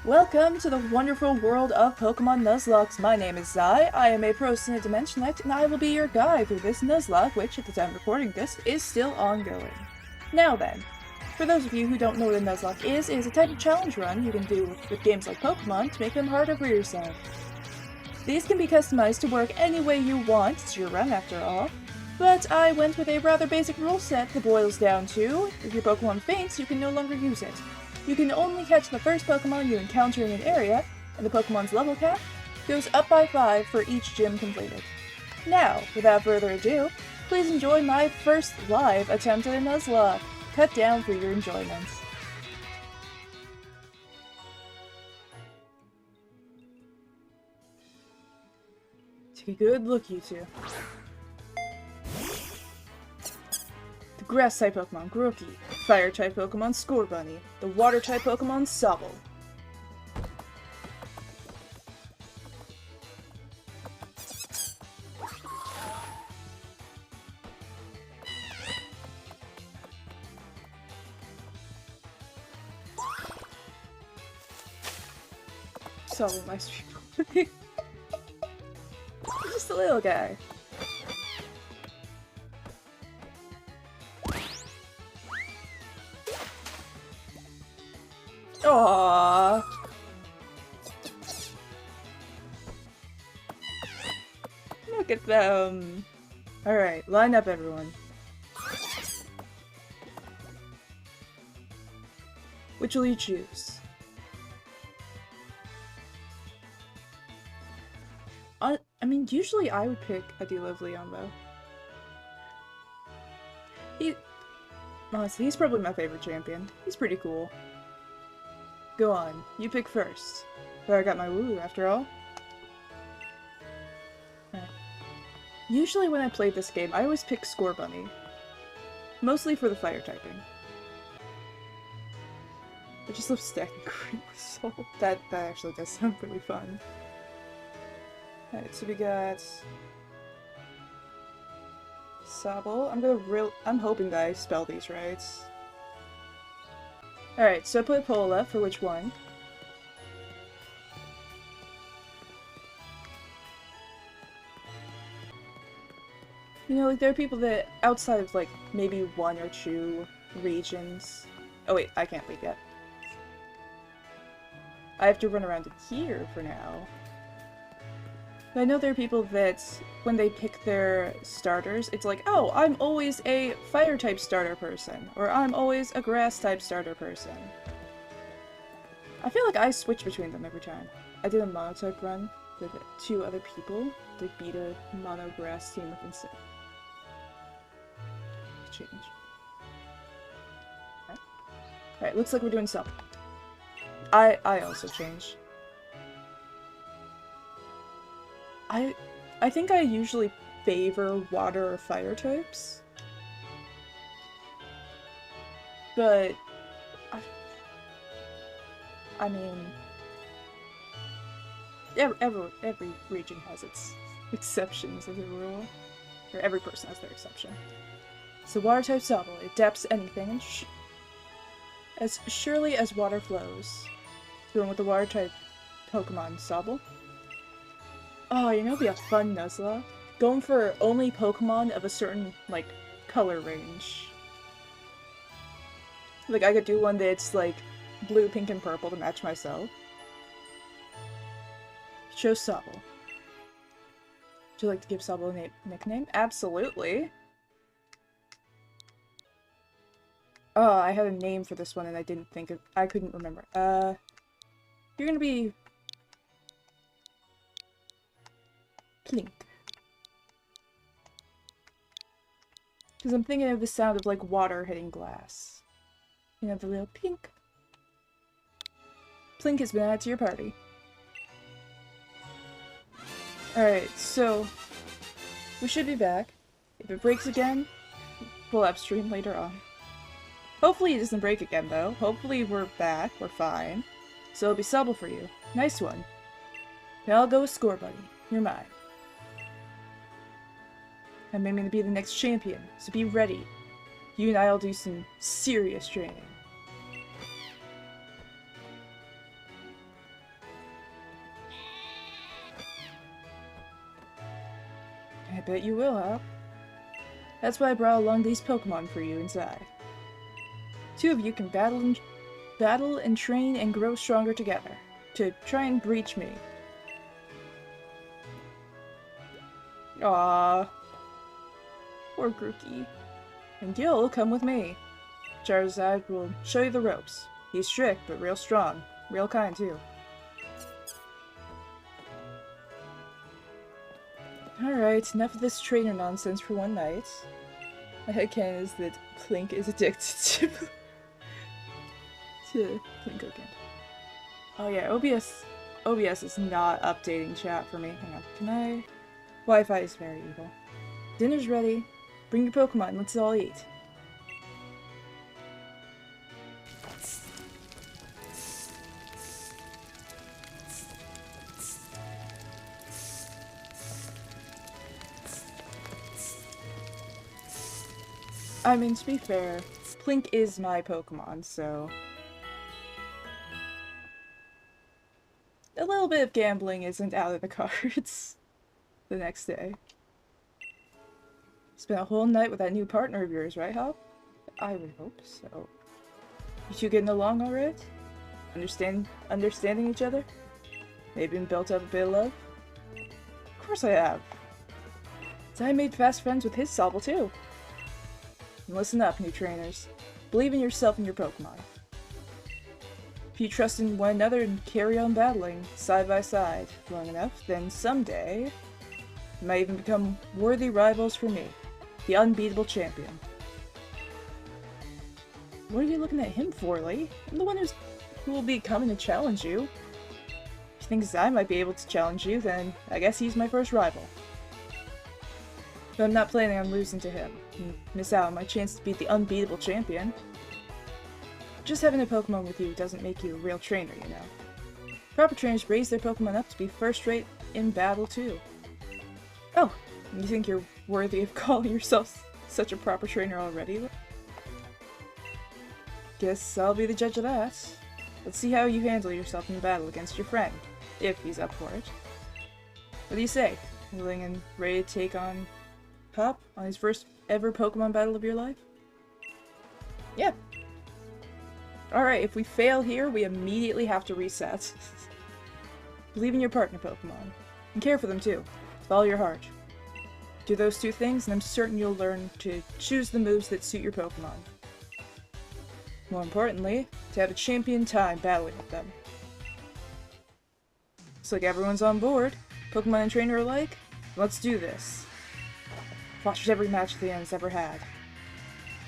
Welcome to the wonderful world of Pokemon Nuzlocke. My name is Zai, I am a pro Dimensionite, and I will be your guide through this Nuzlocke, which, at the time of recording this, is still ongoing. Now then, for those of you who don't know what a Nuzlocke is a type of challenge run you can do with games like Pokemon to make them harder for yourself. These can be customized to work any way you want, it's your run after all, but I went with a rather basic rule set that boils down to, if your Pokemon faints, you can no longer use it. You can only catch the first Pokemon you encounter in an area, and the Pokemon's level cap goes up by 5 for each gym completed. Now, without further ado, please enjoy my first live attempt at a Nuzlocke. Cut down for your enjoyment. Take a good look, you two. The Grass-type Pokemon, Grookey. Fire-type Pokemon, Scorbunny. The Water-type Pokemon, Sobble. Sobble, my street. Just a little guy. Aww. Look at them. Alright, line up everyone. Which will you choose? I mean, usually I would pick a Leon though. Honestly, he's probably my favorite champion. He's pretty cool. Go on, you pick first. But I got my woo after all. Right. Usually when I played this game, I always pick Scorbunny. Mostly for the fire typing. I just love stacking Green with Soul. That actually does sound really fun. Alright, so we got Sobble. I'm hoping that I spell these right. Alright, so put Pola for which one? You know, like, there are people that, outside of, like, maybe 1 or 2 regions... Oh wait, I can't leave yet. I have to run around in here for now. But I know there are people that, when they pick their starters, it's like, oh, I'm always a fire-type starter person, or I'm always a grass-type starter person. I feel like I switch between them every time. I did a mono-type run with 2 other people to beat a mono-grass team with instant. Change. Alright, looks like we're doing something. I also change. I think I usually favor water or fire types. But I mean every region has its exceptions as a rule. Or every person has their exception. So water type Sobble, it adapts to anything as surely as water flows. Going with the water type Pokemon Sobble. Oh, you know, it'd be a fun Nuzlocke. Going for only Pokemon of a certain, like, color range. Like, I could do one that's, like, blue, pink, and purple to match myself. Show Sobble. Would you like to give Sobble a nickname? Absolutely! Oh, I had a name for this one and I couldn't remember. You're gonna be... Plink. Because I'm thinking of the sound of, like, water hitting glass. You know, the little pink. Plink has been added to your party. Alright, so... we should be back. If it breaks again, we'll upstream later on. Hopefully it doesn't break again, though. Hopefully we're back, we're fine. So it'll be Sobble for you. Nice one. Now I'll go with Scorbunny. You're mine. I'm aiming to be the next champion, so be ready. You and I'll do some serious training. I bet you will, huh? That's why I brought along these Pokemon for you inside. Two of you can battle and train and grow stronger together to try and breach me. Aww. Poor Grookey. And you'll come with me. Charizard will show you the ropes. He's strict, but real strong. Real kind, too. Alright, enough of this trainer nonsense for one night. My headcanon is that Plink is addicted to Plinkokin. Oh yeah, OBS is not updating chat for me. Hang on, can I? Wi-Fi is very evil. Dinner's ready. Bring your Pokemon, let's all eat. I mean, to be fair, Plink is my Pokemon, so... a little bit of gambling isn't out of the cards the next day. Spent a whole night with that new partner of yours, right, Hop? I would hope so. You two getting along alright? Understanding each other? Maybe even built up a bit of love? Of course I have. So I made fast friends with his Sobble too. And listen up, new trainers. Believe in yourself and your Pokemon. If you trust in one another and carry on battling, side by side, long enough, then someday, you might even become worthy rivals for me, the unbeatable champion. What are you looking at him for, Lee? I'm the one who will be coming to challenge you. If you think I might be able to challenge you, then I guess he's my first rival. But I'm not planning on losing to him, and miss out on my chance to beat the unbeatable champion. Just having a Pokemon with you doesn't make you a real trainer, you know. Proper trainers raise their Pokemon up to be first-rate in battle, too. Oh, you think you're worthy of calling yourself such a proper trainer already? Guess I'll be the judge of that. Let's see how you handle yourself in battle against your friend, if he's up for it. What do you say? Willing and ready to take on Pop on his first ever Pokemon battle of your life? Yeah. Alright, if we fail here, we immediately have to reset. Believe in your partner Pokemon. And care for them too. With all your heart. Do those two things, and I'm certain you'll learn to choose the moves that suit your Pokemon. More importantly, to have a champion time battling with them. Looks like everyone's on board. Pokemon and trainer alike? Let's do this. Watched every match Theon's ever had.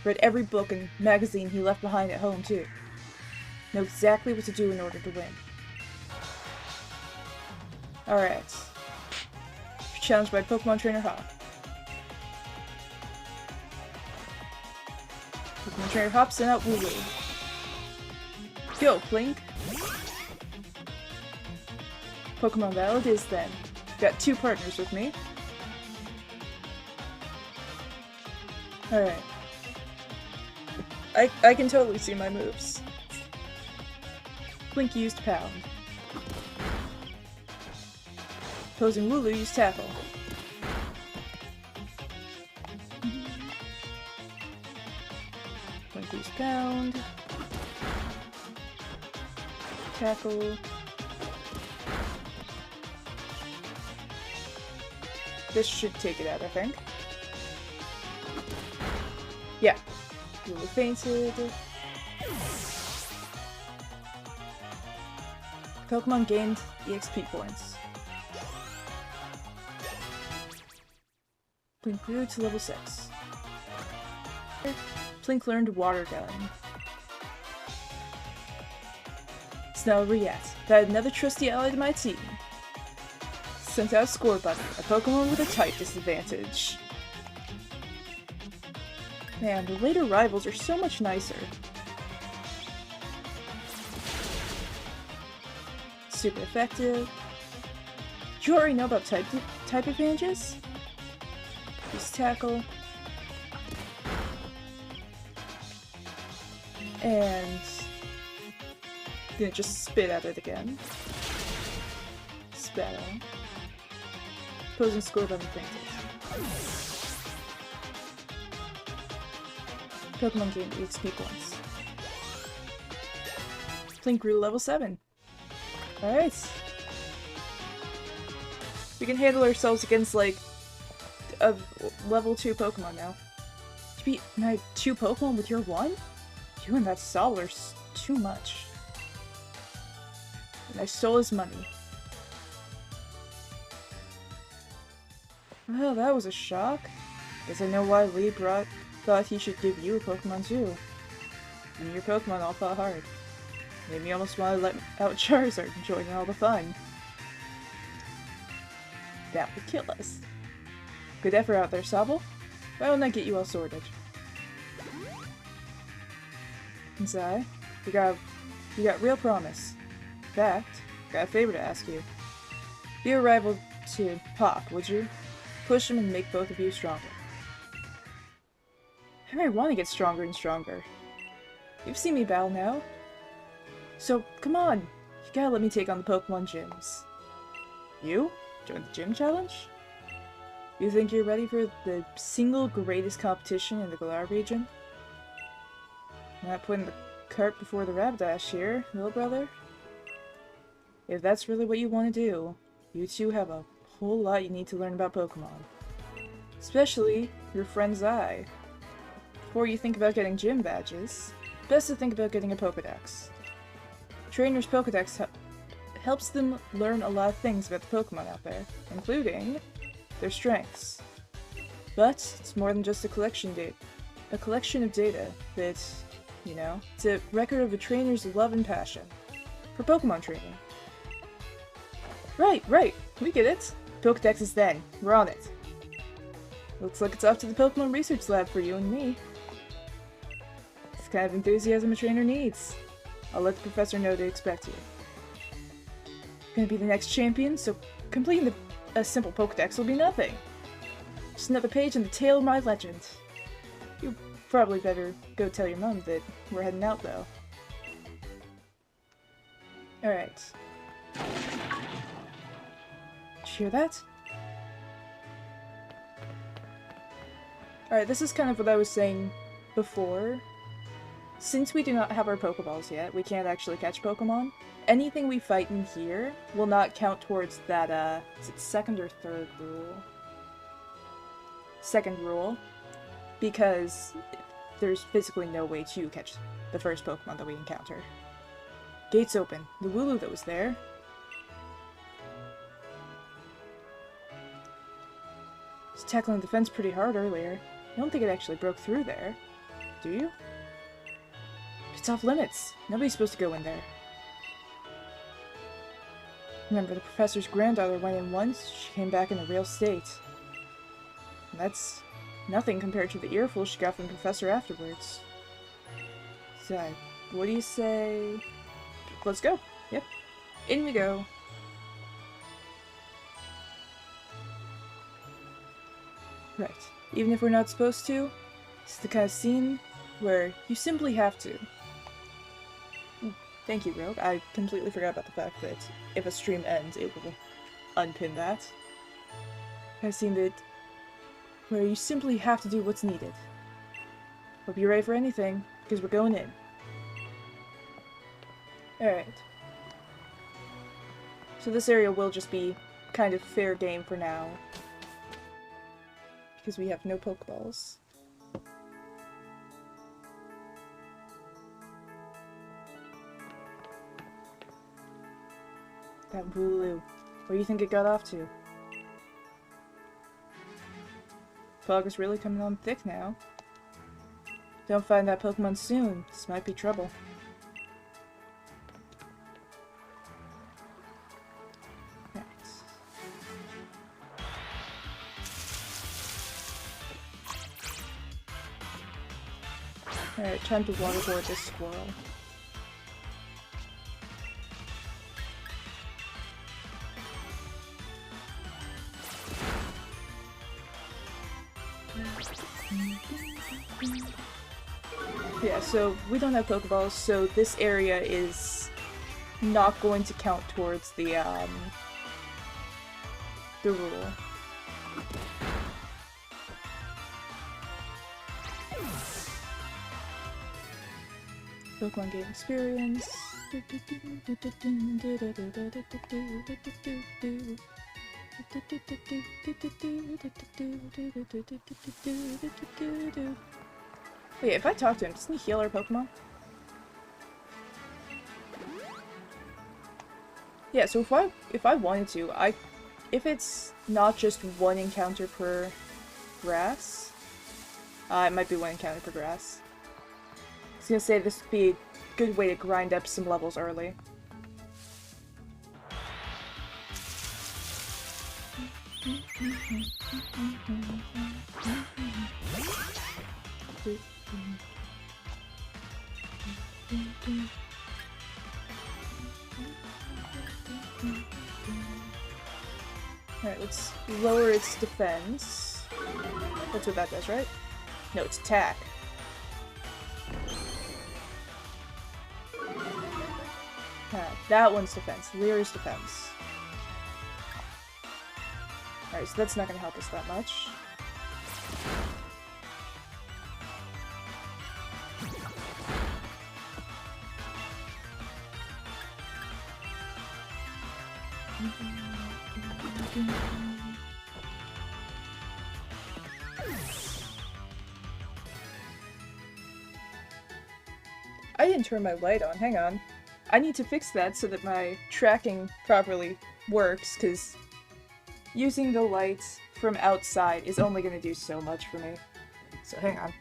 Read every book and magazine he left behind at home, too. Know exactly what to do in order to win. Alright. You're challenged by Pokemon Trainer Hop. Pokemon Trainer Hop sent out Wooloo. Go, Plink! Pokemon battle it is then. Got two partners with me. Alright. I can totally see my moves. Plink used Pound. Opposing Wooloo used Tackle. Plink used Pound. Tackle. This should take it out, I think. Yeah. Wooloo fainted. Pokemon gained EXP points. Plink grew to level 6. Plink learned Water Gun. It's not over yet, but I had another trusty ally to my team. Sent out Scorbunny, a Pokemon with a type disadvantage. Man, the later rivals are so much nicer. Super effective. You already know about type advantages? Use Tackle. And then just spit at it again. Spat on. Opposing Scorbunny fainted. Pokemon game XP points. Plink grew to level 7. Alright. We can handle ourselves against, like, a level 2 Pokemon now. You beat my 2 Pokemon with your 1? You and that Sol are too much. And I stole his money. Well, that was a shock. Guess I know why Lee thought he should give you a Pokemon too. And your Pokemon all fought hard. Made me almost want to let out Charizard and join in all the fun. That would kill us. Good effort out there, Sobble. Why don't I get you all sorted? And Zai, you got real promise. In fact, got a favor to ask you. Be a rival to Pop, would you? Push him and make both of you stronger. I really want to get stronger and stronger. You've seen me battle now. So, come on. You gotta let me take on the Pokemon gyms. You? Join the gym challenge? You think you're ready for the single greatest competition in the Galar region? Not putting the cart before the Rapidash here, little brother. If that's really what you want to do, you two have a whole lot you need to learn about Pokemon. Especially your friend Zai. Before you think about getting gym badges, best to think about getting a Pokedex. Trainer's Pokedex helps them learn a lot of things about the Pokemon out there, including their strengths. But it's more than just a collection of data that, you know, it's a record of a trainer's love and passion for Pokemon training. Right, we get it. Pokedex is then. We're on it. Looks like it's off to the Pokemon Research Lab for you and me. It's the kind of enthusiasm a trainer needs. I'll let the professor know to expect you. Gonna be the next champion, so completing a simple Pokedex will be nothing. Just another page in the tale of my legend. You probably better go tell your mom that we're heading out, though. Alright. Did you hear that? Alright, this is kind of what I was saying before. Since we do not have our Pokeballs yet, we can't actually catch Pokemon. Anything we fight in here will not count towards that, is it second or third rule? Second rule. Because there's physically no way to catch the first Pokemon that we encounter. Gates open. The Wooloo that was there. Was tackling the fence pretty hard earlier. I don't think it actually broke through there. Do you? It's off limits. Nobody's supposed to go in there. Remember, the professor's granddaughter went in once, she came back in a real state. And that's nothing compared to the earful she got from the professor afterwards. So, what do you say? Let's go. Yep. In we go. Right. Even if we're not supposed to, it's the kind of scene where you simply have to. Thank you, Rogue. I completely forgot about the fact that if a stream ends, it will unpin that. I've seen that where you simply have to do what's needed. Hope you're ready for anything, because we're going in. Alright. So this area will just be kind of fair game for now. Because we have no Pokeballs. That Wooloo. Where do you think it got off to? Fog is really coming on thick now. Don't find that Pokemon soon. This might be trouble. Right. Alright, time to waterboard this squirrel. Yeah, so we don't have Pokeballs, so this area is not going to count towards the rule. Pokemon game experience. Wait, if I talk to him, doesn't he heal our Pokemon? Yeah, so if I wanted to, if it's not just one encounter per grass, it might be one encounter per grass. I was gonna say this would be a good way to grind up some levels early. Alright, let's lower its defense. That's what that does, right? No, it's attack. That one's defense. Leer's defense. Alright, so that's not gonna help us that much. I didn't turn my light on, hang on. I need to fix that so that my tracking properly works, because using the lights from outside is only going to do so much for me. So hang on.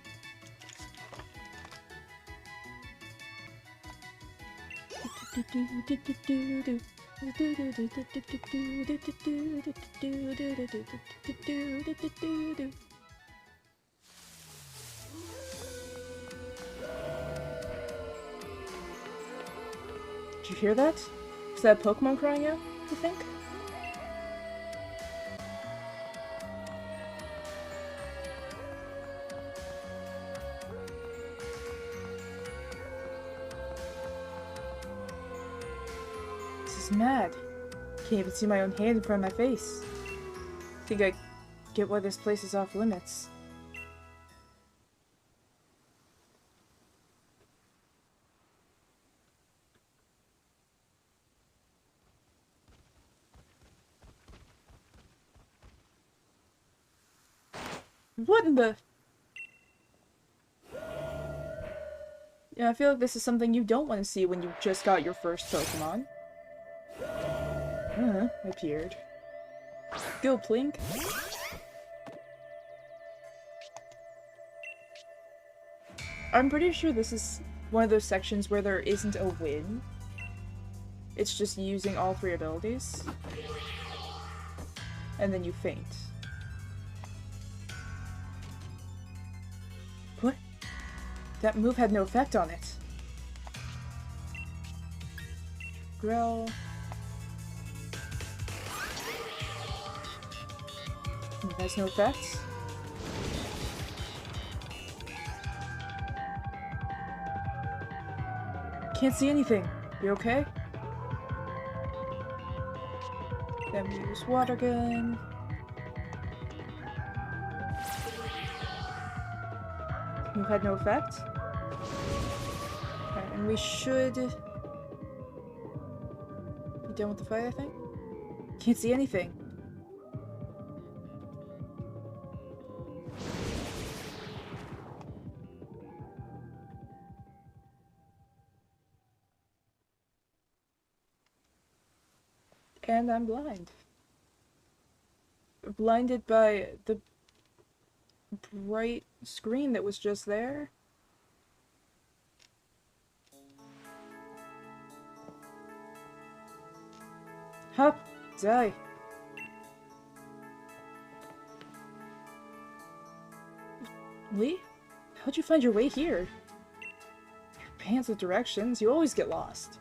Did you hear that? Is that Pokemon crying out, you think? This is mad. Can't even see my own hand in front of my face. Think I get why this place is off limits. What in the... Yeah, I feel like this is something you don't want to see when you just got your first Pokemon. Appeared. Go, Plink. I'm pretty sure this is one of those sections where there isn't a win. It's just using all three abilities. And then you faint. What? That move had no effect on it. Growl. It has no effect. Can't see anything. You okay? Then we use water gun. Move had no effect. Okay, and we should be done with the fight, I think. Can't see anything. And I'm blind. Blinded by the bright screen that was just there. Hup! Die! Lee? How'd you find your way here? Your pants with directions, you always get lost.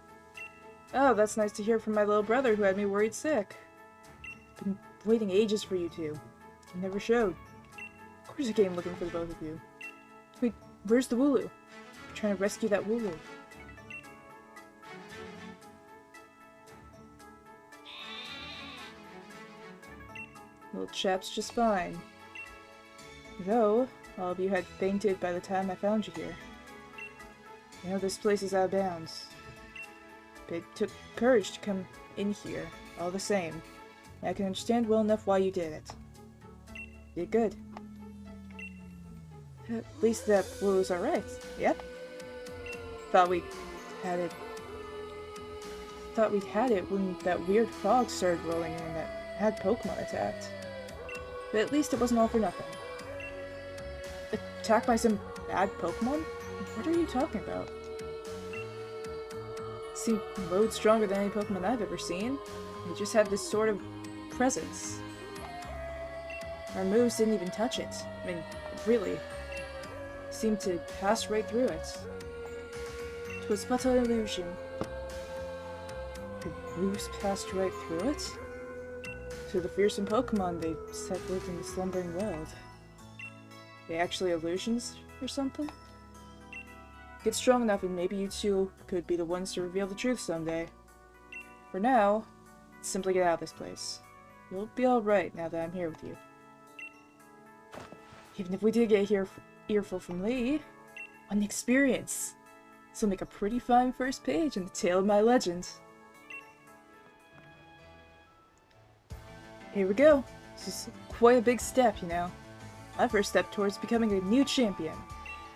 Oh, that's nice to hear from my little brother who had me worried sick. Been waiting ages for you two. You never showed. Of course I came looking for the both of you. Wait, where's the Wooloo? I'm trying to rescue that Wooloo. Little chap's just fine. Though, all of you had fainted by the time I found you here. You know, this place is out of bounds. But it took courage to come in here, all the same. I can understand well enough why you did it. You did good. At least that blue was alright. Yep. Thought we'd had it when that weird frog started rolling in that had Pokemon attacked. But at least it wasn't all for nothing. Attacked by some bad Pokemon? What are you talking about? Seemed loads stronger than any Pokemon I've ever seen. They just had this sort of presence. Our moves didn't even touch it. I mean, really. Seemed to pass right through it. 'Twas but an illusion. The moves passed right through it? To the fearsome Pokemon they said lived in the slumbering world. They actually illusions or something? Get strong enough and maybe you two could be the ones to reveal the truth someday. For now, simply get out of this place. You'll be alright now that I'm here with you. Even if we did get here earful from Lee, what an experience! This'll make a pretty fine first page in the tale of my legend. Here we go. This is quite a big step, you know. My first step towards becoming a new champion.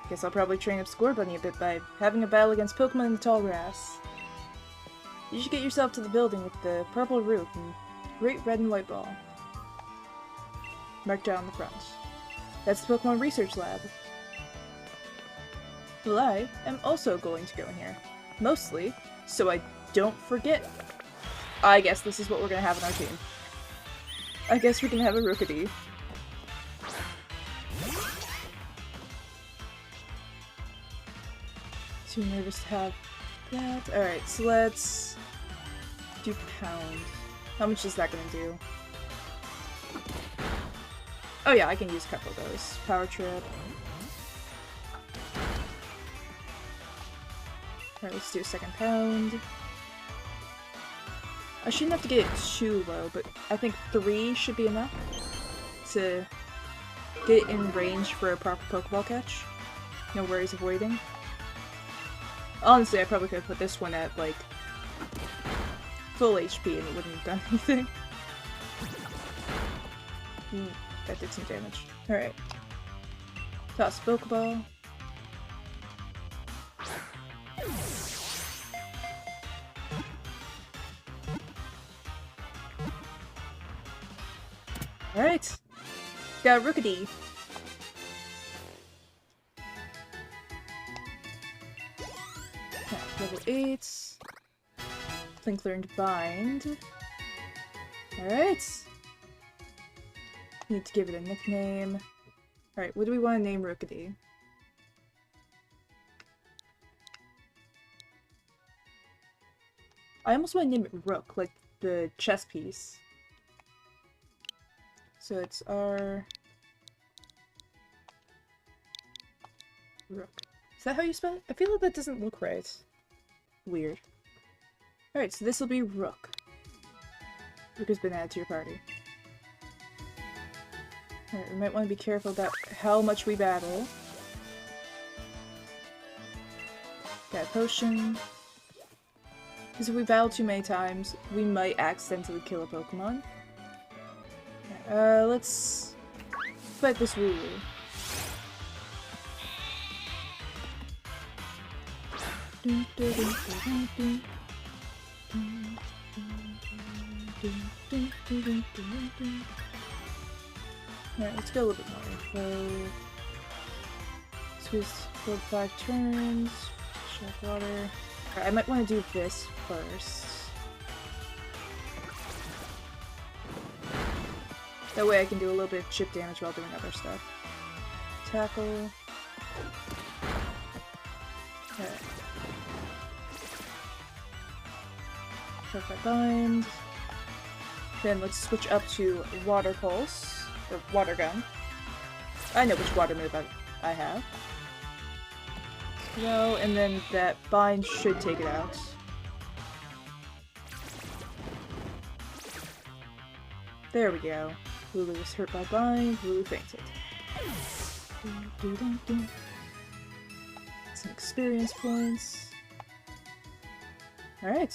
Guess I'll probably train up Scorbunny a bit by having a battle against Pokemon in the tall grass. You should get yourself to the building with the purple roof and great red and white ball. Marked out on the front. That's the Pokemon Research Lab. Well, I am also going to go in here. Mostly, so I don't forget. I guess this is what we're gonna have in our team. I guess we're gonna have a Rookidee. Too nervous to have that. Alright, so let's do Pound. How much is that gonna do? Oh yeah, I can use a couple of those. Power Trip. Alright, let's do a second Pound. I shouldn't have to get it too low, but I think 3 should be enough to get in range for a proper Pokeball catch. No worries of waiting. Honestly, I probably could have put this one at, like, full HP and it wouldn't have done anything. That did some damage. Alright. Toss Pokeball. Alright. Got a Rookidee. Level 8. Link learned Bind. Alright. Need to give it a nickname. Alright, what do we want to name Rookidee? I almost want to name it Rook, like the chess piece. So it's our Rook. Is that how you spell it? I feel like that doesn't look right. Weird. Alright, so this will be Rook. Rook has been added to your party. Alright, we might want to be careful about how much we battle. Got a potion. Because if we battle too many times, we might accidentally kill a Pokemon. Let's fight this Wooloo. Alright, let's go a little bit more info. Squeeze 4 to 5 turns. Shock water. Alright, I might want to do this first. That way I can do a little bit of chip damage while doing other stuff. Tackle. Okay. Perfect Bind. Then let's switch up to Water Pulse, or Water Gun. I know which water move I have. No, and then that Bind should take it out. There we go. Wooloo was hurt by Bind, Wooloo fainted. some experience points. Alright.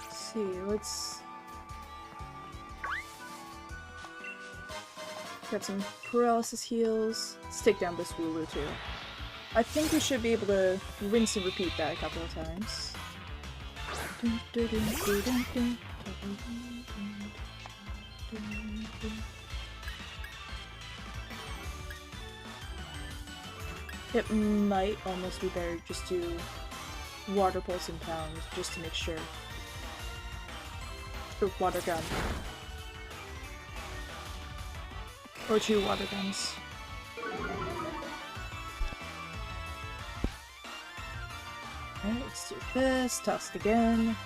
Let's see, let's... Got some paralysis heals. Let's take down this Wooloo too. I think we should be able to rinse and repeat that a couple of times. It might almost be better just do water pulse and pound just to make sure. Or water gun. Or 2 water guns. Alright, let's do this. Toss it again.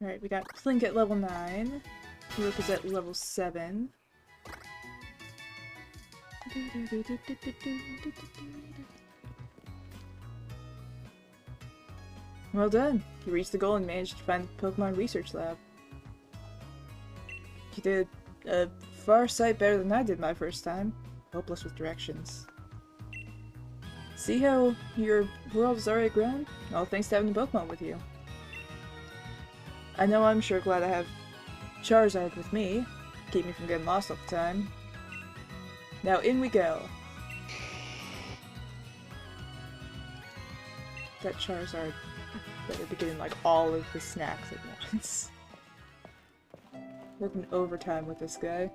Alright, we got Plink at level 9. Rook is at level 7. Well done! You reached the goal and managed to find the Pokemon Research Lab. You did a far sight better than I did my first time. Hopeless with directions. See how your world has already grown? All thanks to having a Pokemon with you. I know I'm sure glad I have Charizard with me. Keep me from getting lost all the time. Now in we go. That Charizard better be getting like all of the snacks at once. Working overtime with this guy.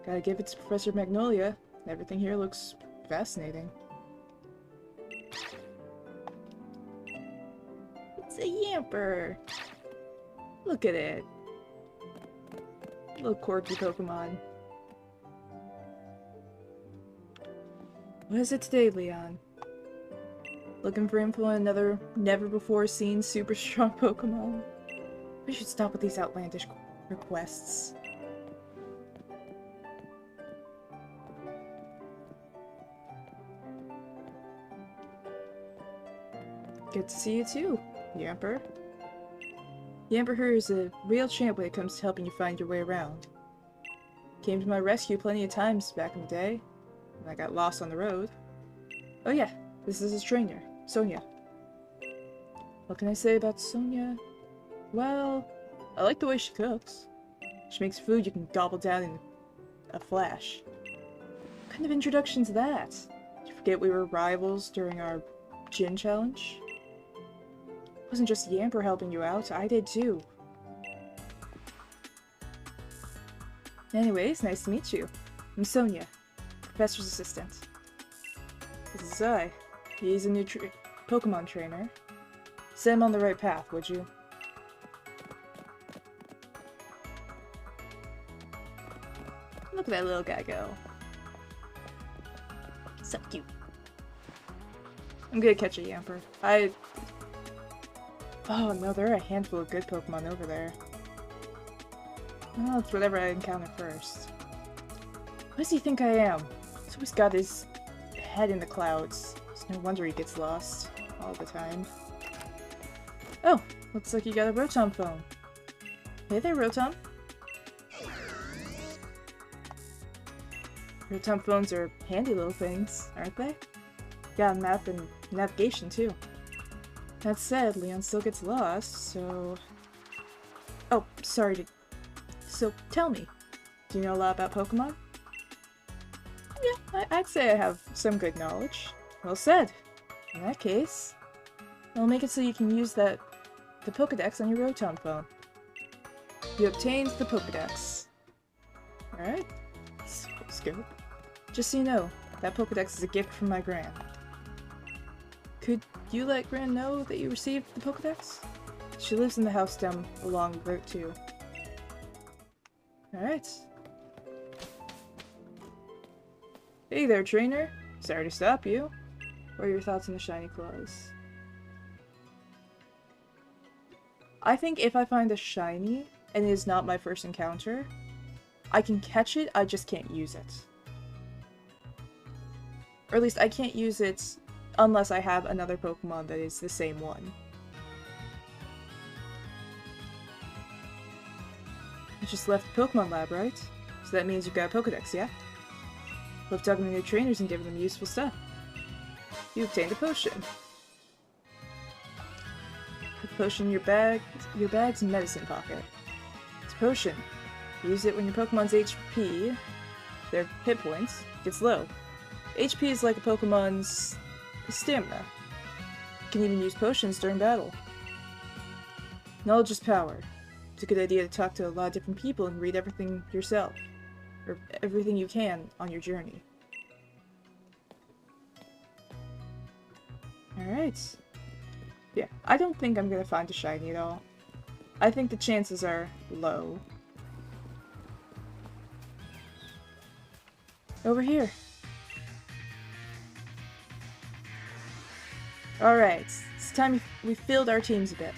Gotta give it to Professor Magnolia. Everything here looks fascinating. It's a Yamper! Look at it. Little quirky Pokemon. What is it today, Leon? Looking for info on another never-before-seen super strong Pokemon? We should stop with these outlandish requests. Good to see you too, Yamper. Yamper here is a real champ when it comes to helping you find your way around. Came to my rescue plenty of times back in the day, when I got lost on the road. Oh yeah, this is his trainer, Sonia. What can I say about Sonia? Well, I like the way she cooks. She makes food you can gobble down in a flash. What kind of introduction's that? Did you forget we were rivals during our gym challenge? It wasn't just Yamper helping you out, I did too. Anyways, nice to meet you. I'm Sonia, Professor's assistant. This is Zai. He's a new Pokemon trainer. Set him on the right path, would you? Look at that little guy go. So cute. I'm gonna catch a Yamper. Oh no, there are a handful of good Pokemon over there. Well, it's whatever I encounter first. What does he think I am? He's always got his head in the clouds. It's no wonder he gets lost all the time. Oh, looks like you got a Rotom phone. Hey there, Rotom. Rotom phones are handy little things, aren't they? Got a map and navigation too. That said, Leon still gets lost, so... Oh, sorry to... So, tell me, do you know a lot about Pokemon? Yeah, I'd say I have some good knowledge. Well said. In that case, I'll make it so you can use the Pokedex on your Rotom phone. You obtained the Pokedex. Alright. Let's go. Just so you know, that Pokedex is a gift from my Gran. Could you let Gran know that you received the Pokedex? She lives in the house down along Route 2. Alright. Hey there, trainer. Sorry to stop you. What are your thoughts on the shiny claws? I think if I find a shiny, and it is not my first encounter, I can catch it, I just can't use it. Or at least I can't use it unless I have another Pokemon that is the same one. You just left the Pokemon lab, right? So that means you've got a Pokedex, yeah? Love talking to new trainers and giving them useful stuff. You obtained a potion. Put the potion in your bag's medicine pocket. It's a potion. Use it when your Pokemon's HP, their hit points, gets low. HP is like a Pokemon's stamina. You can even use potions during battle. Knowledge is power. It's a good idea to talk to a lot of different people and read everything yourself. Or everything you can on your journey. Alright. Yeah, I don't think I'm gonna find a shiny at all. I think the chances are low. Over here. Alright, it's time we filled our teams a bit.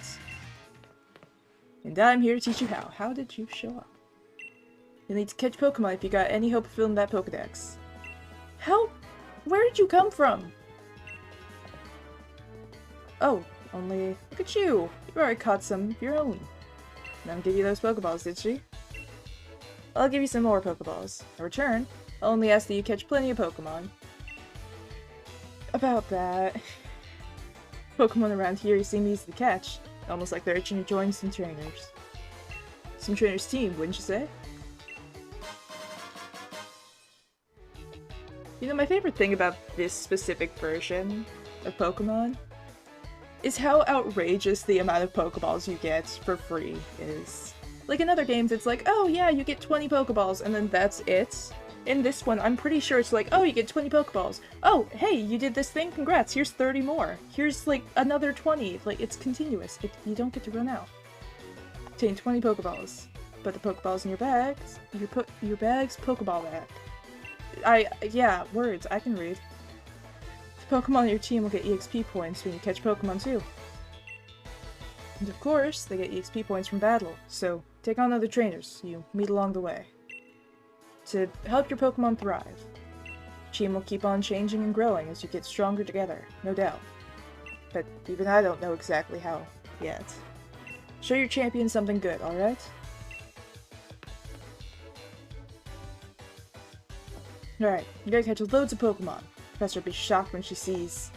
And I'm here to teach you how. How did you show up? You'll need to catch Pokemon if you got any hope of filling that Pokedex. How? Where did you come from? Oh, only look at you. You already caught some of your own. And I'll give you those Pokeballs, did she? I'll give you some more Pokeballs. In return, I'll only ask that you catch plenty of Pokemon. About that. Pokemon around here seem easy to catch. Almost like they're itching to join some trainers. Some trainers' team, wouldn't you say? You know, my favorite thing about this specific version of Pokemon is how outrageous the amount of Pokeballs you get for free is. Like in other games, it's like, oh yeah, you get 20 Pokeballs and then that's it. In this one, I'm pretty sure it's like, oh, you get 20 Pokeballs. Oh, hey, you did this thing? Congrats, here's 30 more. Here's like another 20. Like, it's continuous. You don't get to run out. Obtain 20 Pokeballs. Put the Pokeballs in your bags. Your bag's Pokeball bag. Yeah, words, I can read. The Pokemon on your team will get EXP points when you catch Pokemon too. And of course, they get EXP points from battle, so take on other trainers you meet along the way. To help your Pokemon thrive. Team will keep on changing and growing as you get stronger together, no doubt. But even I don't know exactly how yet. Show your champion something good, alright? Alright, you gotta catch loads of Pokemon. Professor will be shocked when she sees...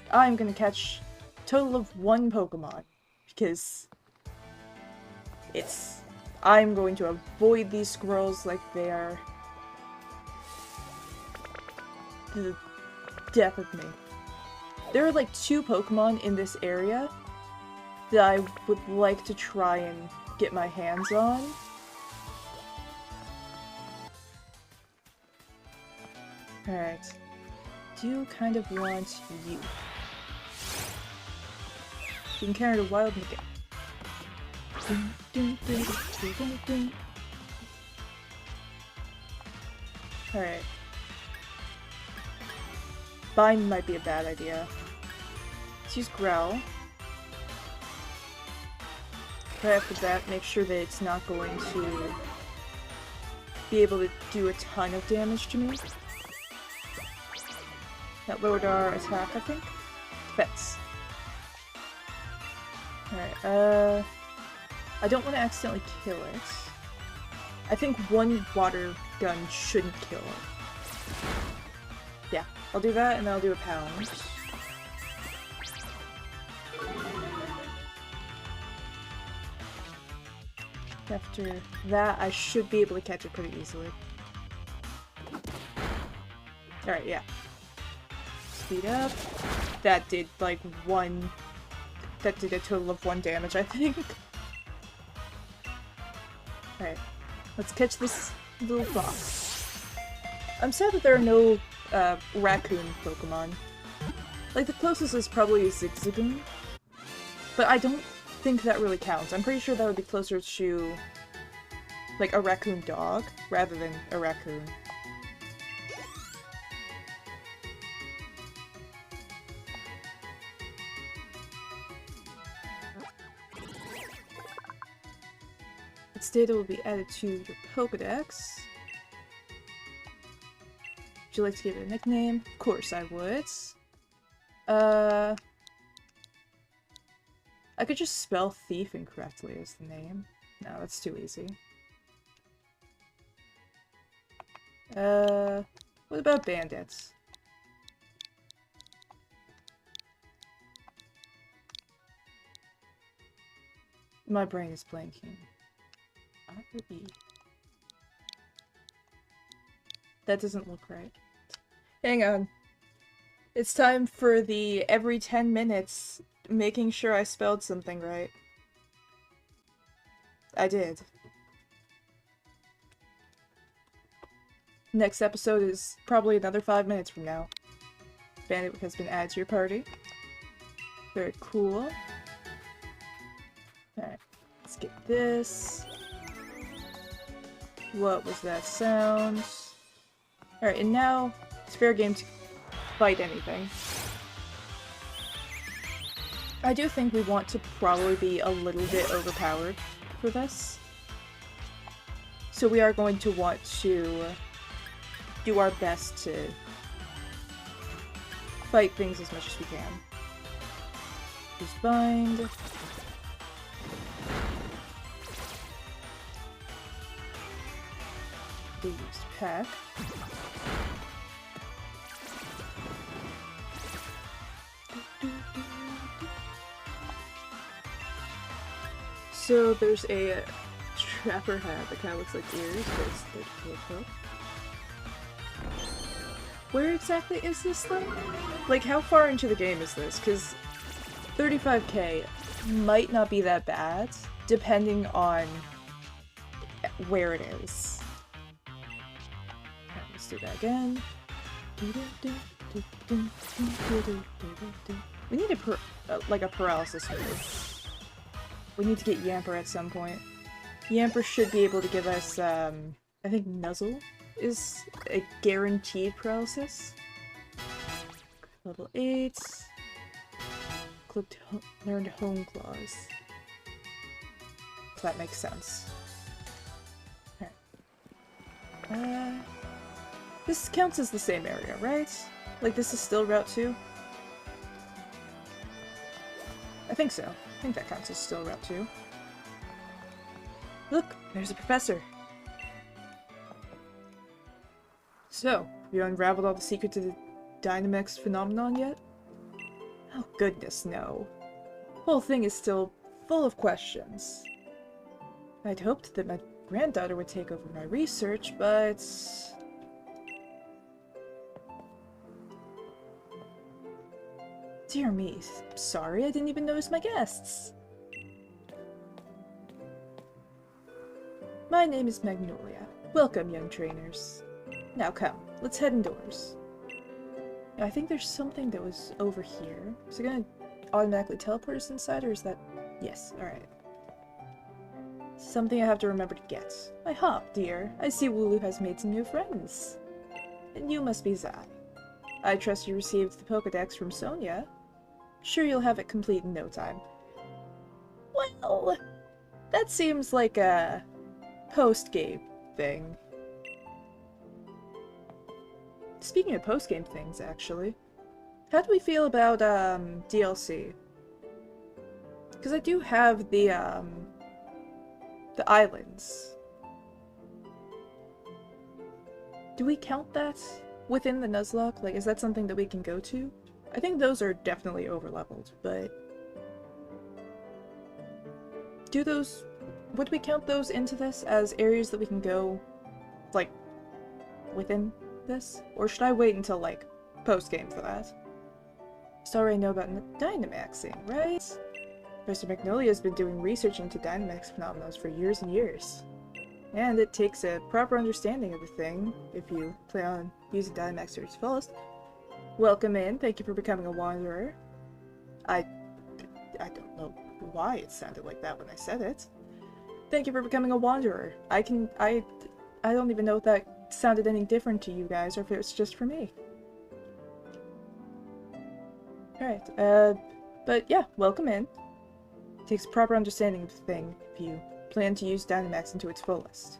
I'm gonna catch a total of 1 Pokemon. Because... I'm going to avoid these squirrels like they are... the death of me. There are like 2 Pokemon in this area that I would like to try and get my hands on. Alright. Do kind of want you. You encountered a wild Mega. Alright. Bind might be a bad idea. Let's use Growl. Right after that, make sure that it's not going to be able to do a ton of damage to me. That lowered our attack, I think. Defense. Alright, I don't want to accidentally kill it. I think 1 water gun shouldn't kill it. Yeah, I'll do that and then I'll do a pound. After that, I should be able to catch it pretty easily. Alright, yeah. Speed up. That did like 1... That did a total of 1 damage, I think. Alright. Let's catch this little fox. I'm sad that there are no raccoon Pokemon. Like, the closest is probably a Zigzagoon. But I don't think that really counts. I'm pretty sure that would be closer to like a raccoon dog rather than a raccoon. Its data will be added to your Pokedex. you like to give it a nickname? Of course I would. I could just spell thief incorrectly as the name. No, that's too easy. What about bandits? My brain is blanking. R-E. That doesn't look right. Hang on. It's time for the every 10 minutes making sure I spelled something right. I did. Next episode is probably another 5 minutes from now. Bandit has been added to your party. Very cool. Alright, let's get this. What was that sound? Alright, and now it's fair game to fight anything. I do think we want to probably be a little bit overpowered for this. So we are going to want to do our best to fight things as much as we can. Use bind. They used pack. So there's a trapper hat that kind of looks like ears, but it's 34 coat. Where exactly is this thing? Like, how far into the game is this? Because 35k might not be that bad, depending on where it is. Alright, let's do that again. We need like a paralysis move. We need to get Yamper at some point. Yamper should be able to give us, I think Nuzzle is a guaranteed paralysis. Level 8. Learned Home Claws. If that makes sense. Alright. This counts as the same area, right? Like, this is still Route 2? I think so. I think that counts as still Route 2. Look! There's a professor! So, have you unraveled all the secrets of the Dynamax phenomenon yet? Oh goodness, no. The whole thing is still full of questions. I'd hoped that my granddaughter would take over my research, but... Dear me, sorry, I didn't even notice my guests. My name is Magnolia. Welcome, young trainers. Now come, let's head indoors. I think there's something that was over here. Is it gonna automatically teleport us inside, or is that... Yes, alright. Something I have to remember to get. My hop, dear. I see Wooloo has made some new friends. And you must be Zai. I trust you received the Pokedex from Sonia. Sure you'll have it complete in no time. Well, that seems like a post-game thing. Speaking of post-game things, actually, how do we feel about DLC? Because I do have the islands. Do we count that within the Nuzlocke? Like, is that something that we can go to? I think those are definitely overleveled, but... Would we count those into this as areas that we can go, like, within this? Or should I wait until, like, post-game for that? Sorry I know about Dynamaxing, right? Professor Magnolia has been doing research into Dynamax phenomena for years and years. And it takes a proper understanding of the thing, if you plan on using Dynamax to its fullest. Welcome in, thank you for becoming a wanderer. I don't know why it sounded like that when I said it. Thank you for becoming a wanderer. I don't even know if that sounded any different to you guys, or if it was just for me. Alright, but yeah, welcome in. It takes a proper understanding of the thing if you plan to use Dynamax into its fullest.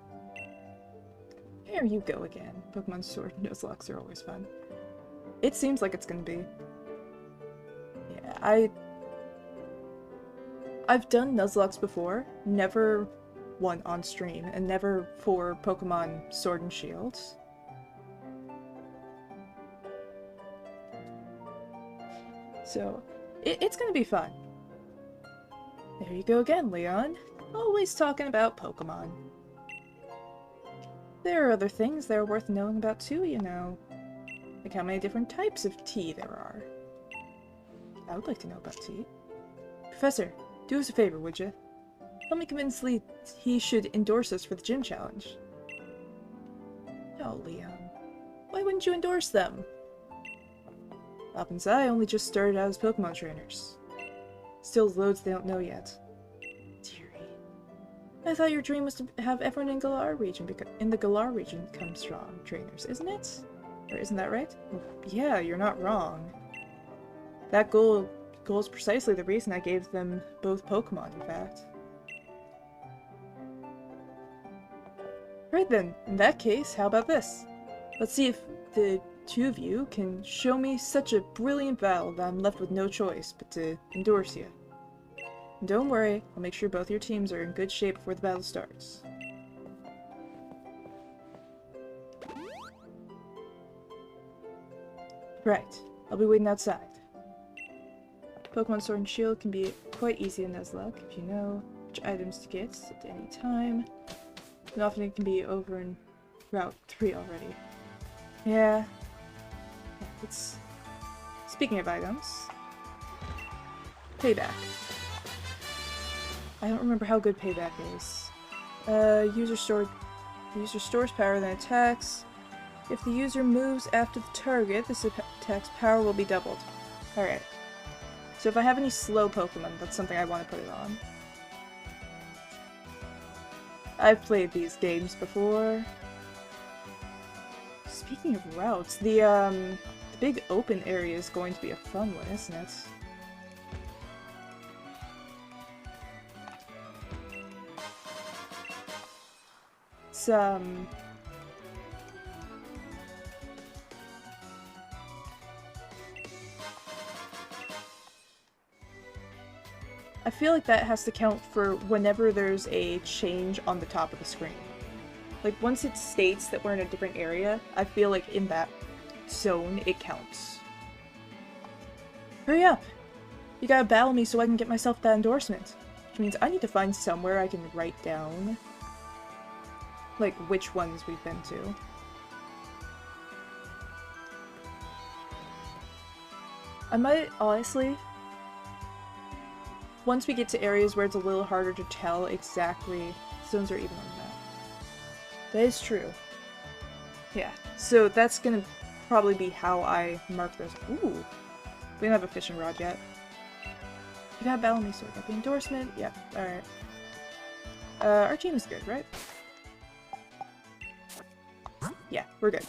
Here you go again. Pokemon Sword Nuzlocke are always fun. It seems like it's gonna be. Yeah, I've done Nuzlocke before, never one on stream, and never for Pokemon Sword and Shield. So, it's gonna be fun. There you go again, Leon. Always talking about Pokemon. There are other things that are worth knowing about too, you know. Like how many different types of tea there are. I would like to know about tea. Professor, do us a favor, would you? Help me convince Lee he should endorse us for the gym challenge. No, Leon. Why wouldn't you endorse them? Up and I only just started out as Pokemon trainers. Still loads they don't know yet. Dearie. I thought your dream was to have everyone in the Galar region become strong trainers, isn't it? Or isn't that right? Well, yeah, you're not wrong. That goal is precisely the reason I gave them both Pokemon, in fact. Right then, in that case, how about this? Let's see if the two of you can show me such a brilliant battle that I'm left with no choice but to endorse you. And don't worry, I'll make sure both your teams are in good shape before the battle starts. Right, I'll be waiting outside. Pokemon Sword and Shield can be quite easy in Nuzlocke if you know which items to get at any time. And often it can be over in Route 3 already. Yeah. It's... Speaking of items... Payback. I don't remember how good Payback is. The user stores power then attacks. If the user moves after the target, this attack's power will be doubled. Alright. So if I have any slow Pokemon, that's something I want to put it on. I've played these games before. Speaking of routes, the big open area is going to be a fun one, isn't it? It's, I feel like that has to count for whenever there's a change on the top of the screen. Like, once it states that we're in a different area, I feel like in that zone, it counts. Hurry up! You gotta battle me so I can get myself that endorsement. Which means I need to find somewhere I can write down, like, which ones we've been to. I might, honestly... Once we get to areas where it's a little harder to tell exactly zones are even on the map. That is true. Yeah, so that's gonna probably be how I mark those. Ooh! We don't have a fishing rod yet. You gotta battle me, so we got the endorsement. Yep, alright. Our team is good, right? Yeah, we're good.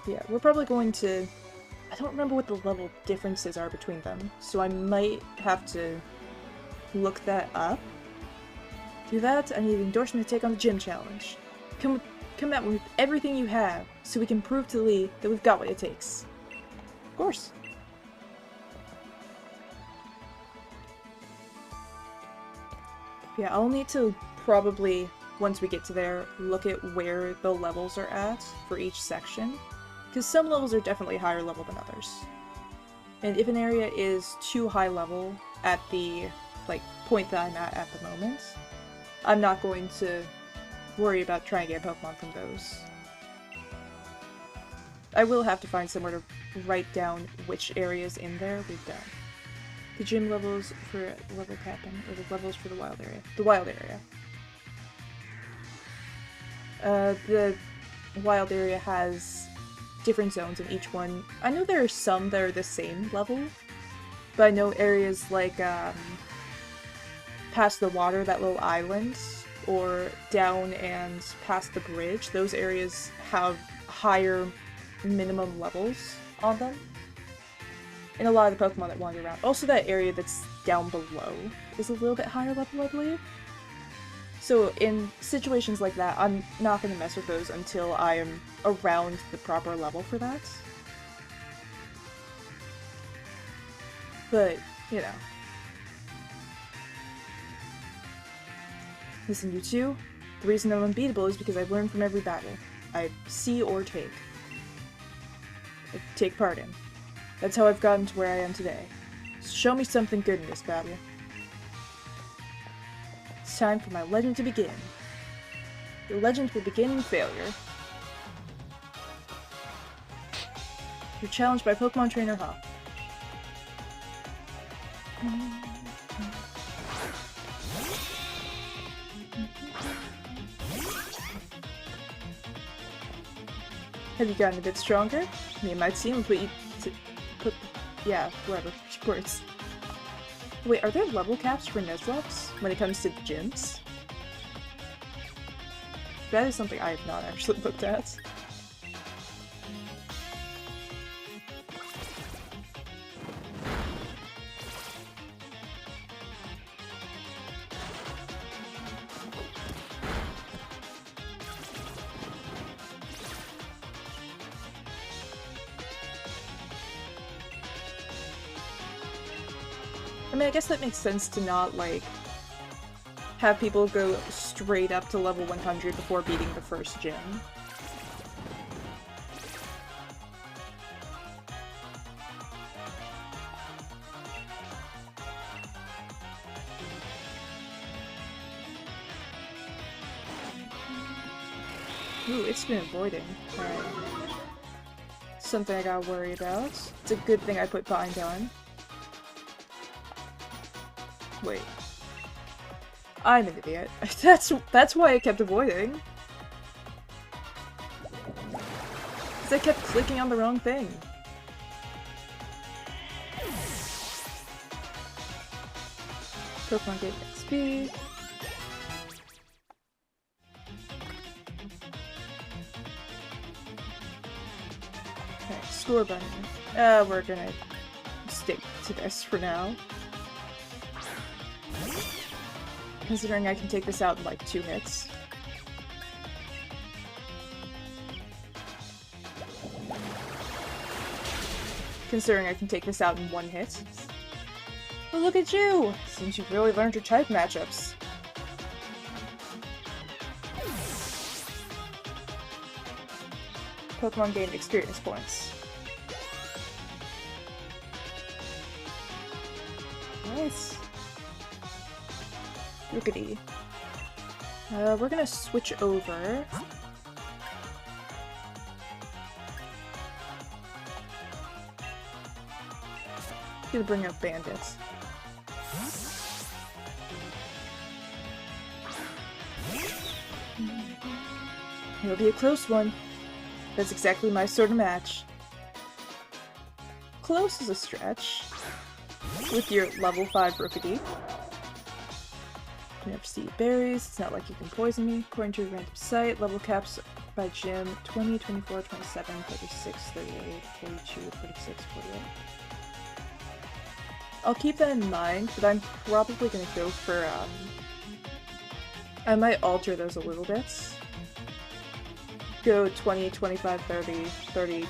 Yeah, we're probably going to... I don't remember what the level differences are between them, so I might have to look that up. Do that, I need an endorsement to take on the gym challenge. Come out with everything you have, so we can prove to Lee that we've got what it takes. Of course. Yeah, I'll need to probably, once we get to there, look at where the levels are at for each section. Because some levels are definitely higher level than others. And if an area is too high level at the, like, point that I'm at the moment, I'm not going to worry about trying to get Pokemon from those. I will have to find somewhere to write down which areas in there we've done. The gym levels for level capping, or the levels for the wild area. The wild area. The wild area has different zones in each one. I know there are some that are the same level, but I know areas like past the water, that little island, or down and past the bridge, those areas have higher minimum levels on them. in a lot of the Pokemon that wander around. Also, that area that's down below is a little bit higher level, I believe. So in situations like that, I'm not going to mess with those until I am around the proper level for that. But, you know. Listen, you two, the reason I'm unbeatable is because I've learned from every battle I see or take part in. That's how I've gotten to where I am today. So show me something good in this battle. It's time for my legend to begin. Your legend will begin in failure. You're challenged by Pokemon Trainer Hop. Have you gotten a bit stronger? Me and my team will put you to yeah, whatever. Words. Wait, are there level caps for Nuzlocke when it comes to gyms? That is something I have not actually looked at. I mean, I guess that makes sense to not, like, have people go straight up to level 100 before beating the first gym. Ooh, it's been avoiding. Alright. Something I gotta worry about. It's a good thing I put Bind on. Wait. I'm an idiot. That's why I kept avoiding. Because I kept clicking on the wrong thing. Pokemon get XP. Okay, score button. We're gonna stick to this for now. Considering I can take this out in like 2 hits. Considering I can take this out in 1 hit. Well, look at you! Seems you've really learned your type matchups. Pokemon gained experience points. Nice. Lookity. We're gonna switch over. Gonna bring up bandits. It'll be a close one. That's exactly my sort of match. Close is a stretch. With your level 5 Rookity. You never see berries, it's not like you can poison me. According to a random site, level caps by gym 20, 24, 27, 36, 38, 42, 46, 48. I'll keep that in mind, but I'm probably gonna go for, I might alter those a little bit. Go 20, 25, 30, 30.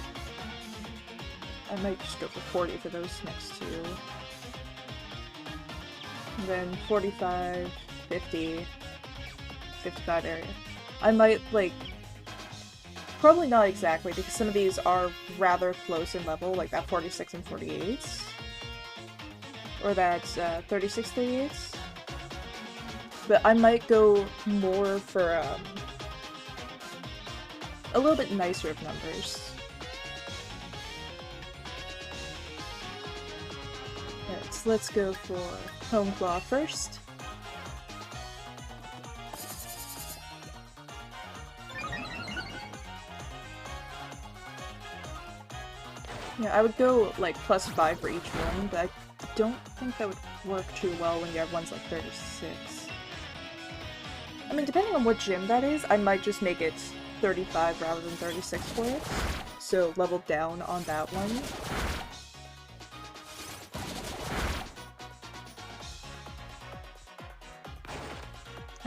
I might just go for 40 for those next two. And then 45, 50, 55 area. I might, like, probably not exactly, because some of these are rather close in level, like that 46 and 48. Or that 36, 38. But I might go more for, a little bit nicer of numbers. Alright, so let's go for Home Claw first. Yeah, I would go like +5 for each one, but I don't think that would work too well when you have ones like 36. I mean, depending on what gym that is, I might just make it 35 rather than 36 for it. So level down on that one.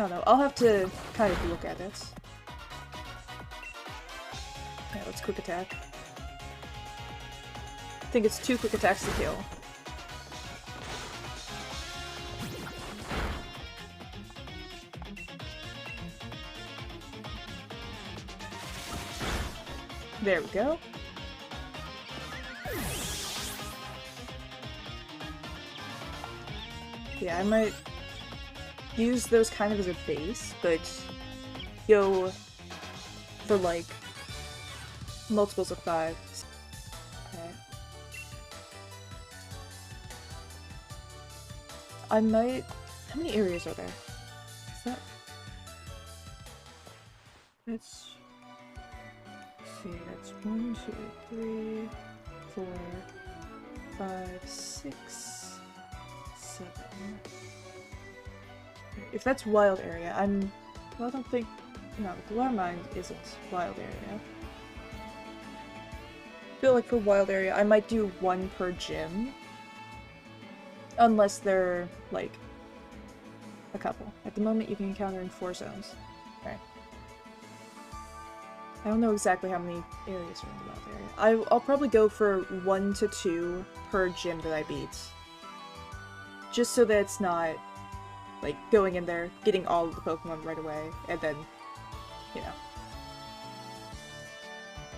I don't know, I'll have to kind of look at it. Yeah, let's quick attack. I think it's 2 quick attacks to kill. There we go. Yeah, I might use those kind of as a base, but go for like multiples of 5. Okay. I might... How many areas are there? Is that... Let's see, that's 1, 2, 3, 4, 5, 6, 7. If that's wild area, well, I don't think... No, Glarmind isn't wild area. I feel like for wild area, I might do 1 per gym. Unless they're, like, a couple. At the moment, you can encounter in 4 zones. Okay. I don't know exactly how many areas are in the wild area. I'll probably go for 1 to 2 per gym that I beat. Just so that it's not, like, going in there, getting all of the Pokemon right away, and then, you know.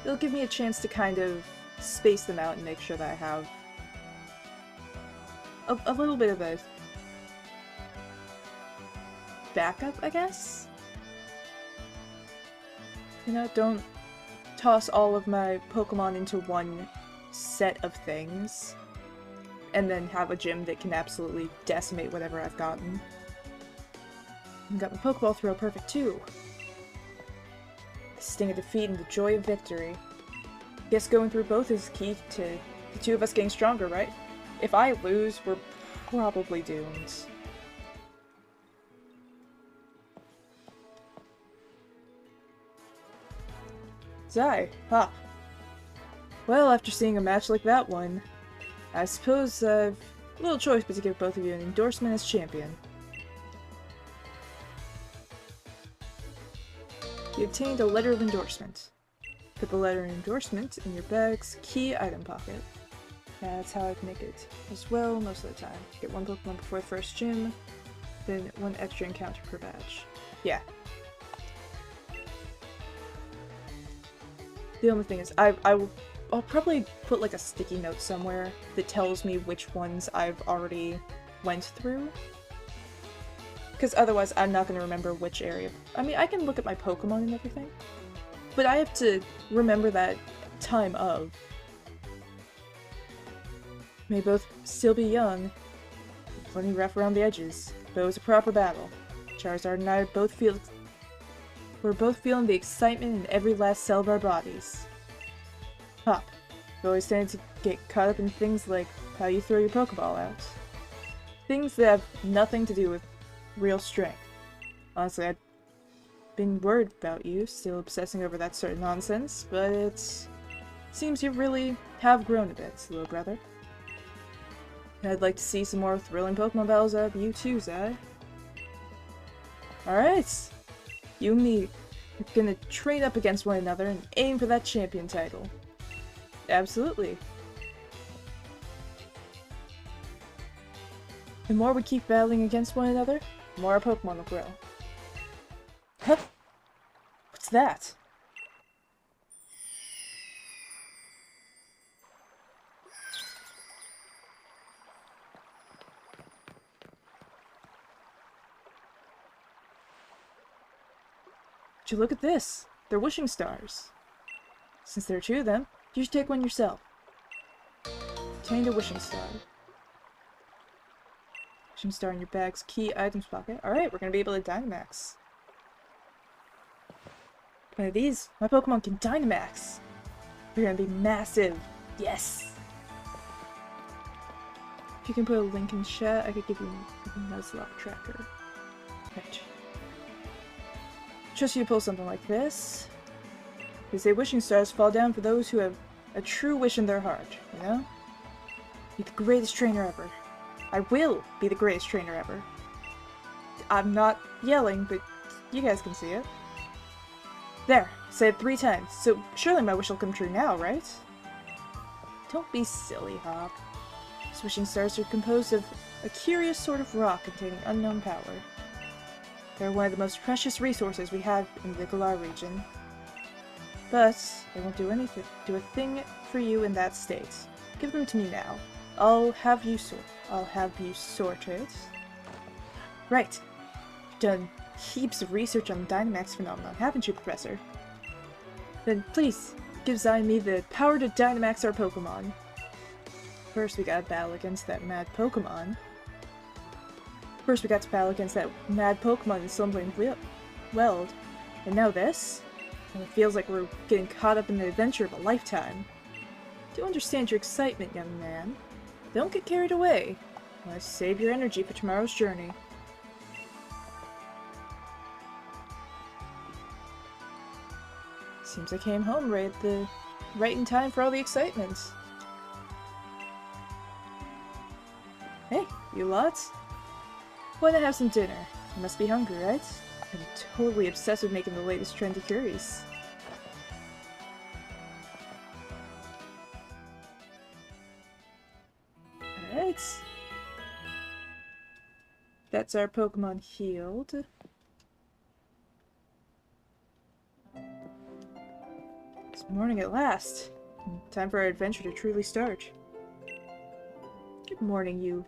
It'll give me a chance to kind of space them out and make sure that I have a little bit of a backup, I guess? You know, don't toss all of my Pokemon into one set of things, and then have a gym that can absolutely decimate whatever I've gotten. And got my Pokeball throw perfect too. The sting of defeat and the joy of victory. Guess going through both is key to the 2 of us getting stronger, right? If I lose, we're probably doomed. Zai, hop. Well, after seeing a match like that one, I suppose I've little choice but to give both of you an endorsement as champion. You obtained a letter of endorsement. Put the letter of endorsement in your bag's key item pocket. That's how I can make it as well most of the time. Get 1 Pokemon before the first gym, then 1 extra encounter per badge. Yeah. The only thing is, I'll probably put like a sticky note somewhere that tells me which ones I've already went through. Because otherwise I'm not going to remember which area. I mean, I can look at my Pokemon and everything, but I have to remember that time of. May both still be young, plenty rough around the edges, but it was a proper battle. Charizard and I we're both feeling the excitement in every last cell of our bodies. Hop. You always tend to get caught up in things like how you throw your Pokeball out. Things that have nothing to do with real strength. Honestly, I've been worried about you, still obsessing over that sort of nonsense, but it seems you really have grown a bit, little brother. I'd like to see some more thrilling Pokemon battles out of you too, Zai. Alright! You and me are gonna train up against one another and aim for that champion title. Absolutely. The more we keep battling against one another, the more our Pokemon will grow. Huh? What's that? Would you look at this? They're wishing stars. Since there are 2 of them, you should take one yourself. Obtain a wishing star. Wishing star in your bag's key items pocket. Alright, we're gonna be able to Dynamax. One of these, my Pokemon can Dynamax. They're gonna be massive. Yes! If you can put a link in chat, I could give you a Nuzlocke tracker. Right. Trust you to pull something like this. They say wishing stars fall down for those who have a true wish in their heart, you know? Be the greatest trainer ever. I will be the greatest trainer ever. I'm not yelling, but you guys can see it. There, say it 3 times, so surely my wish will come true now, right? Don't be silly, Hop. These wishing stars are composed of a curious sort of rock containing unknown power. They're one of the most precious resources we have in the Galar region. But they won't do a thing for you in that state. Give them to me now. I'll have you sorted. Right. You've done heaps of research on the Dynamax phenomenon, haven't you, Professor? Then please, give Zai and me the power to Dynamax our Pokemon. First we gotta battle against that mad Pokemon. In Slumbering Weld. And now this? And it feels like we're getting caught up in the adventure of a lifetime. Do understand your excitement, young man. Don't get carried away. You must save your energy for tomorrow's journey. Seems I came home right in time for all the excitement. Hey, you lots? Wanna have some dinner? You must be hungry, right? I'm totally obsessed with making the latest trendy curries. Alright. That's our Pokemon healed. It's morning at last. Time for our adventure to truly start. Good morning,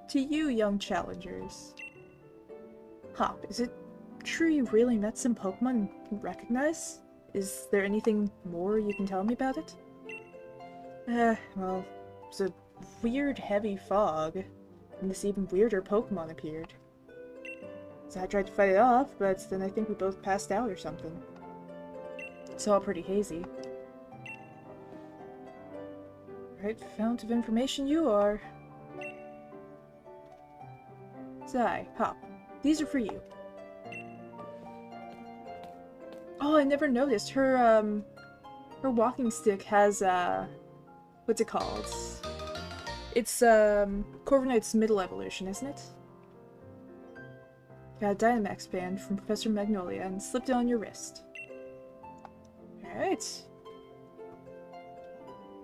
to you, young challengers. Hop, is it true you really met some Pokemon you recognize? Is there anything more you can tell me about it? Well, it's a weird heavy fog, and this even weirder Pokemon appeared. So I tried to fight it off, but then I think we both passed out or something. It's all pretty hazy. Right fount of information you are. Zai, Hop, these are for you. Oh, I never noticed. Her walking stick has, what's it called? It's, Corviknight's middle evolution, isn't it? Got a Dynamax band from Professor Magnolia and slipped it on your wrist. Alright.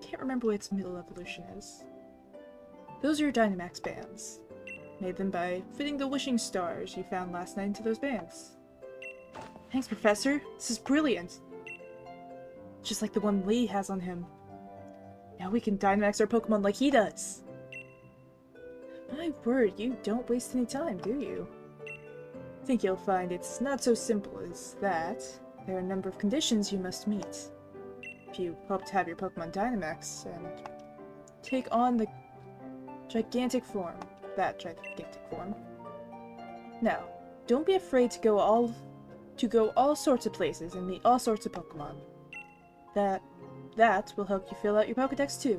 Can't remember what its middle evolution is. Those are your Dynamax bands. Made them by fitting the wishing stars you found last night into those bands. Thanks, Professor. This is brilliant. Just like the one Lee has on him. Now we can Dynamax our Pokemon like he does. My word, you don't waste any time, do you? I think you'll find it's not so simple as that. There are a number of conditions you must meet if you hope to have your Pokemon Dynamax and take on the gigantic form. That gigantic form. Now, don't be afraid to go all sorts of places and meet all sorts of Pokemon. That will help you fill out your Pokédex too.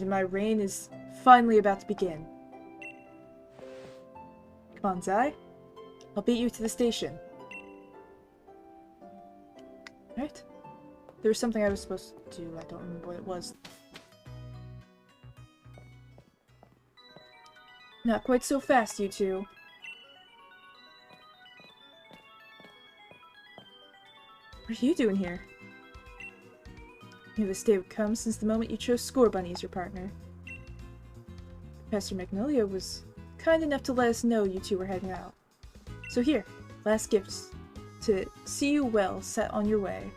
My reign is finally about to begin. Come on, Zai. I'll beat you to the station. Right? There was something I was supposed to do. I don't remember what it was. Not quite so fast, you two. What are you doing here? Knew this day would come since the moment you chose Scorbunny as your partner. Professor Magnolia was kind enough to let us know you two were heading out. So here, last gifts. To see you well set on your way.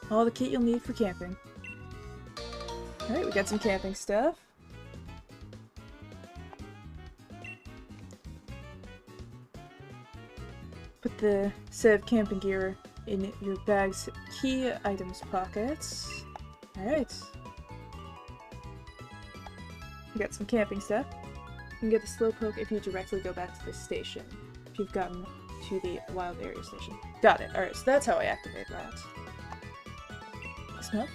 All the kit you'll need for camping. Alright, we got some camping stuff. Put the set of camping gear in your bag's key items pockets. Alright. We got some camping stuff. You can get the Slowpoke if you directly go back to the station. If you've gotten to the Wild Area Station. Got it. Alright, so that's how I activate that. Smell?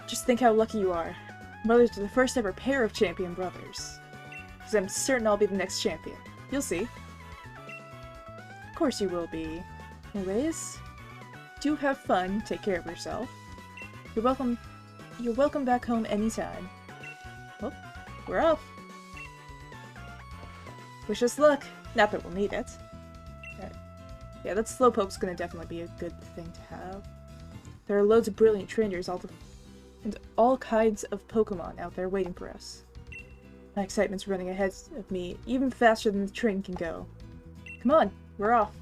Just think how lucky you are. Brothers are the first ever pair of champion brothers. Because I'm certain I'll be the next champion. You'll see. Of course you will be. Anyways, do have fun, take care of yourself. You're welcome back home anytime. Well, we're off. Wish us luck. Not that we'll need it. Yeah, that Slowpoke's gonna definitely be a good thing to have. There are loads of brilliant trainers and all kinds of Pokemon out there waiting for us. My excitement's running ahead of me, even faster than the train can go. Come on, we're off.